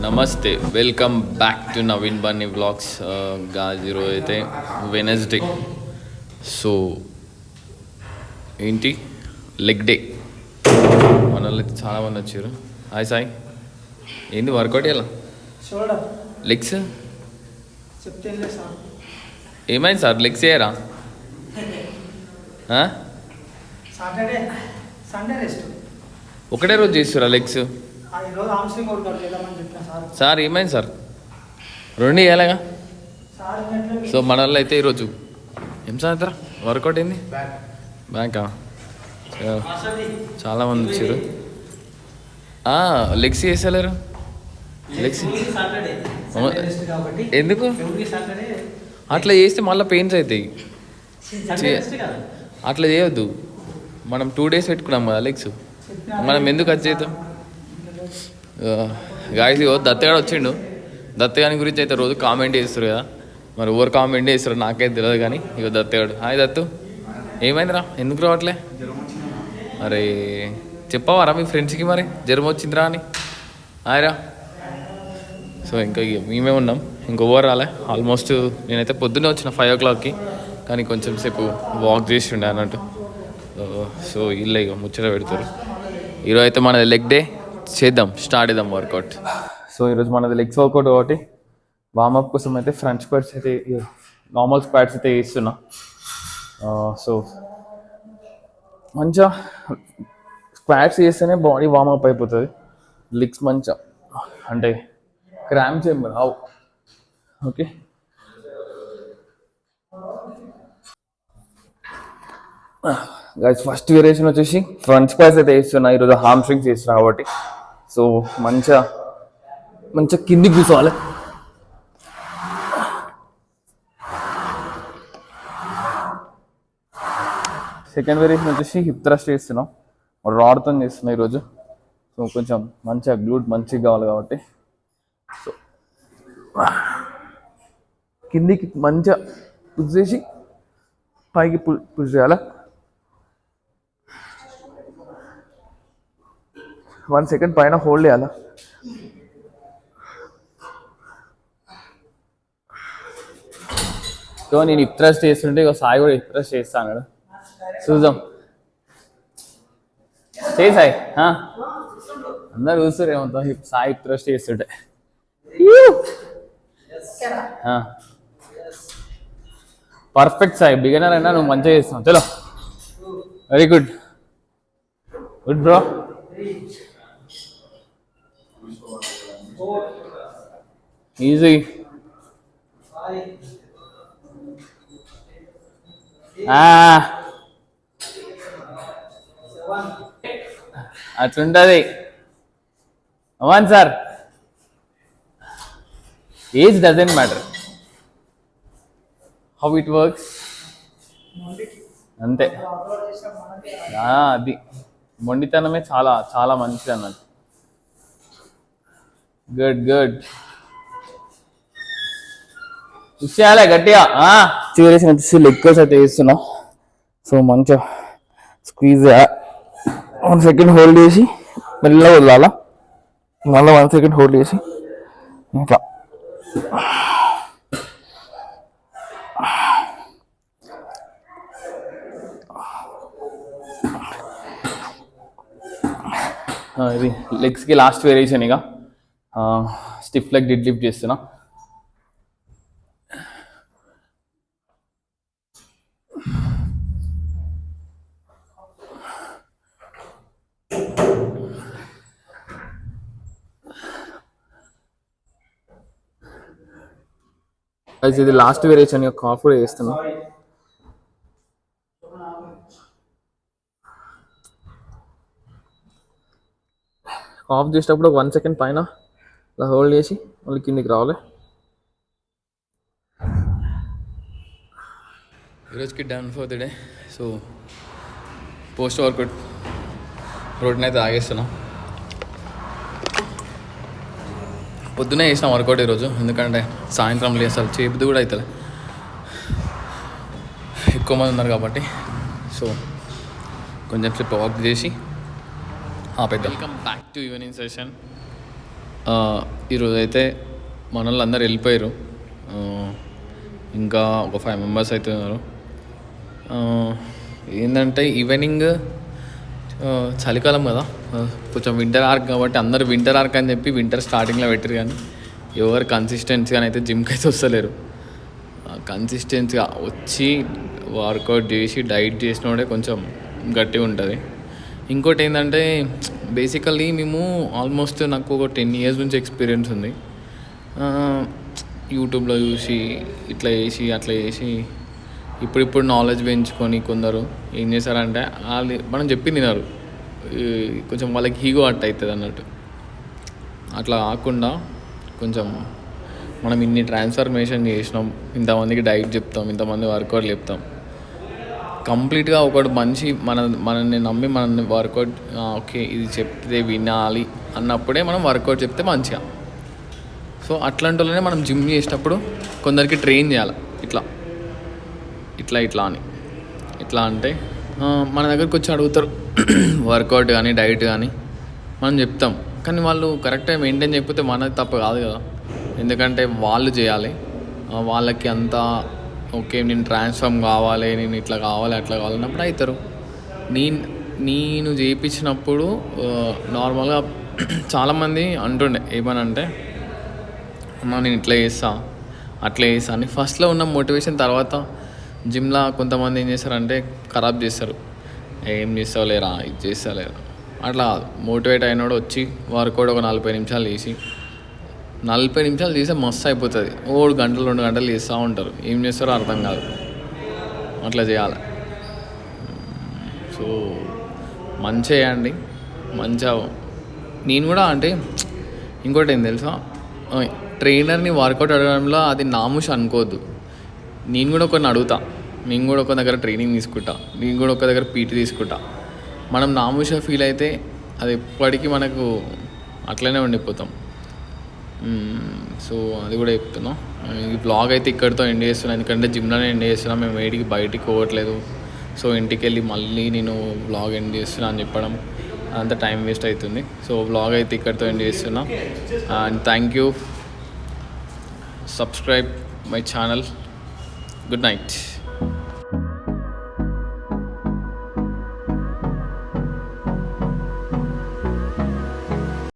నమస్తే, welcome back to Naveen Bunny vlogs. Gauge ఈరోజు అయితే వెనస్డే, సో ఏంటి లెగ్ డే. మన వాళ్ళు అయితే చాలామంది వచ్చారు. హాయ్ సాయి, ఏంది వర్కౌట్ ఎలా? లెగ్స్ ఏమైంది సార్? లెగ్స్ చేయరా? ఒకటే రోజు చేస్తురా లెగ్స్? సార్ ఏమైంది సార్? రెండు వేయాలిగా. సో మన వాళ్ళు అయితే ఈరోజు ఏం సాయంత్రం వర్కౌట్ ఏంది? బ్యాంకా? చాలామంది వచ్చారు. లెగ్స్ చేసేలేరు. లెగ్స్ ఎందుకు అట్లా చేస్తే మళ్ళీ పెయిన్స్ అవుతాయి. అట్లా చేయొద్దు. మనం 2 days పెట్టుకున్నాం కదా లెగ్స్, మనం ఎందుకు అది చేద్దాం? గాయస్ దత్తగాడు వచ్చిండు. దత్తగాని గురించి అయితే రోజు కామెంట్ చేస్తారు కదా, మరి ఎవరు కామెంట్ చేస్తారు నాకైతే తెలియదు. కానీ ఇక దత్తగాడు, హాయ్ దత్తు, ఏమైందిరా? ఎందుకు రావట్లే? అరే చెప్పవారా మీ ఫ్రెండ్స్కి మరి జ్వరం వచ్చిందిరా అని? హాయ్రా. సో ఇంకా మేమే ఉన్నాం, ఇంకొవ్వరు రాలే. ఆల్మోస్ట్ నేనైతే పొద్దున్నే వచ్చిన 5 o'clockకి, కానీ కొంచెం సేపు వాక్ చేసి ఉండే అన్నట్టు. సో ఇల్లు ఇక ముచ్చట పెడతారు. ఈరోజు అయితే మనది లెగ్ డే, చేద్దాం, స్టార్ట్ చేద్దాం వర్కౌట్. సో ఈరోజు మనది లెగ్స్ వర్కౌట్ కాబట్టి వార్మప్ కోసం అయితే ఫ్రంట్ స్క్వాట్స్ అయితే, నార్మల్ స్క్వాట్స్ అయితే వేస్తున్నా. సో మంచిగా స్క్వాట్స్ చేస్తేనే బాడీ వార్మప్ అయిపోతుంది. లెగ్స్ మంచిగా అంటే క్రాంప్స్ ఏం రావు. ఓకే, గైస్ ఫస్ట్ వేరియేషన్ వచ్చేసి ఫ్రంట్ స్క్వాట్స్ అయితే వేస్తున్నా. ఈరోజు హామ్ స్ట్రింగ్స్ వేస్తున్నా కాబట్టి సో మంచిగా కిందికి కూర్చోవాలి. సెకండ్ వేరియేషన్ వచ్చేసి హిప్ థ్రస్ట్ చేస్తున్నాం, రాడ్తో చేస్తున్నాం ఈరోజు. సో కొంచెం మంచిగా గ్లూట్ మంచిగా కావాలి కాబట్టి సో కిందికి మంచిగా పుష్ చేసి పైకి పుష్ చేయాలి. 1 second పైన హోల్డ్ చేయాలి. సో నేను హిప్ థ్రస్ట్ చేస్తుంటే ఇక సాయి కూడా హిప్ థ్రస్ట్ చేస్తాను. చూద్దాం, చేయి సాయి. అందరు చూస్తారు ఏమంతా సాయి హిప్ థ్రస్ట్ చేస్తుంటే. పర్ఫెక్ట్ సాయి, బిగినర్ అయినా నువ్వు మంచిగా చేస్తున్నావు. చలో, very good, good bro. Easy. అట్లుంటుంది. అవును sir, age doesn't matter, how it works అంతే. అది మొండితనమే చాలా చాలా మంచిది అన్నట్టు. గుడ్ గుడ్, చూసేయాలి గట్టిగా. వేరియేషన్ వచ్చేసి లెగ్ కర్ల్స్ అయితే వేస్తున్నా. సో మంచిగా స్క్వీజ్ 1 second హోల్డ్ చేసి మెల్లగా వదలాలా. మళ్ళీ 1 second హోల్డ్ చేసి ఇంకా ఇది లెగ్స్కి లాస్ట్ వేరియేషన్. ఇక స్టిఫ్ లెగ్ డెడ్ లిఫ్ట్ చేస్తున్నా. ఇది లాస్ట్ వేరియేషన్, ఇక కాఫ్ కూడా వేస్తున్నా. కాఫ్ చేసేటప్పుడు 1 second పైన ఇలా హోల్డ్ చేసి మళ్ళీ కిందికి రావాలి. ఈరోజుకి done for the day. So post workout protein అయితే తాగేస్తున్నాం. పొద్దునే చేసిన వర్కౌట్ ఈరోజు, ఎందుకంటే సాయంత్రం అసలు చేపుది కూడా అవుతుంది, ఎక్కువ మంది ఉన్నారు కాబట్టి. సో కొంచెం సేపు వాక్ చేసి ఆపేద్దాం. Welcome back to evening session. ఈరోజు అయితే మన వాళ్ళు అందరు వెళ్ళిపోయారు. ఇంకా ఒక 5 మెంబర్స్ అయితే ఉన్నారు. ఏంటంటే ఈవినింగ్ చలికాలం కదా, కొంచెం వింటర్ ఆర్క్ కాబట్టి అందరు వింటర్ ఆర్క్ అని చెప్పి వింటర్ స్టార్టింగ్లో పెట్టారు. కానీ ఎవరు కన్సిస్టెన్సీగా అయితే జిమ్కి అయితే వస్తలేరు. కన్సిస్టెన్సీగా వచ్చి వర్కౌట్ చేసి డైట్ చేసినోడే కొంచెం గట్టిగా ఉంటుంది. ఇంకోటి ఏంటంటే బేసికల్లీ మేము ఆల్మోస్ట్ నాకు ఒక 10 years నుంచి ఎక్స్పీరియన్స్ ఉంది. యూట్యూబ్లో చూసి ఇట్లా చేసి అట్లా చేసి ఇప్పుడు నాలెడ్జ్ పెంచుకొని కొందరు ఏం చేశారంటే వాళ్ళు మనం చెప్పింది తినరు, కొంచెం వాళ్ళకి ఈగో అట్ అవుతుంది అన్నట్టు. అట్లా కాకుండా కొంచెం మనం ఇన్ని ట్రాన్స్ఫర్మేషన్ చేసినాం, ఇంతమందికి డైట్ చెప్తాం, ఇంతమంది వర్కౌట్ చెప్తాం, కంప్లీట్గా ఒకటి మనిషి మనల్ని నమ్మి మనల్ని వర్కౌట్ ఓకే ఇది చెప్తే వినాలి అన్నప్పుడే మనం వర్కౌట్ చెప్తే మంచిగా. సో అట్లాంటి వాళ్ళనే మనం జిమ్ చేసేటప్పుడు కొందరికి ట్రైన్ చేయాలి. ఇట్లా ఇట్లా ఇట్లా అని ఎట్లా అంటే మన దగ్గరకు వచ్చి అడుగుతారు వర్కౌట్ కానీ డైట్ కానీ మనం చెప్తాం. కానీ వాళ్ళు కరెక్ట్గా మెయింటైన్ చేయకపోతే మనది తప్పు కాదు కదా, ఎందుకంటే వాళ్ళు చేయాలి. వాళ్ళకి అంతా ఓకే నేను ట్రాన్స్ఫార్మ్ కావాలి, నేను ఇట్లా కావాలి అట్లా కావాలన్నప్పుడు అవుతారు. నేను చేయించినప్పుడు నార్మల్గా చాలామంది అంటుండే ఏమనంటే నేను ఇట్లా చేస్తా అట్లా చేస్తా అని. ఫస్ట్లో ఉన్న మోటివేషన్ తర్వాత జిమ్లో కొంతమంది ఏం చేస్తారంటే ఖరాబ్ చేస్తారు. ఏం చేస్తావులేరా ఇది చేస్తాలేరా అట్లా. మోటివేట్ అయినాడు వచ్చి వర్కౌట్ ఒక 40 నిమిషాలు చేసి 40 నిమిషాలు చేస్తే మస్తు అయిపోతుంది. 1 గంటలు 2 గంటలు చేస్తూ ఉంటారు, ఏం చేస్తారో అర్థం కాదు. అట్లా చేయాలి. సో మంచిగా చేయండి, మంచిగా. నేను కూడా అంటే ఇంకోటి ఏం తెలుసా, ట్రైనర్ని వర్కౌట్ అడగడంలో అది నాముష్ అనుకోవద్దు. నేను కూడా కొన్ని అడుగుతా, నేను కూడా ఒక దగ్గర ట్రైనింగ్ తీసుకుంటా, నేను కూడా ఒక దగ్గర పీటీ తీసుకుంటా. మనం నాముష ఫీల్ అయితే అది ఎప్పటికీ మనకు అట్లనే ఉండిపోతాం. సో అది కూడా చెప్తున్నా. ఈ బ్లాగ్ అయితే ఇక్కడితో ఎండ్ చేస్తున్నాను, ఎందుకంటే జిమ్లోనే ఎండ్ చేస్తున్నా. మేము బయటికి పోవట్లేదు. సో ఇంటికి వెళ్ళి మళ్ళీ నేను బ్లాగ్ ఎండ్ చేస్తున్నా అని చెప్పడం అంత టైం వేస్ట్ అవుతుంది. సో బ్లాగ్ అయితే ఇక్కడితో ఎండ్ చేస్తున్నా. And thank you. Subscribe my channel. Good night.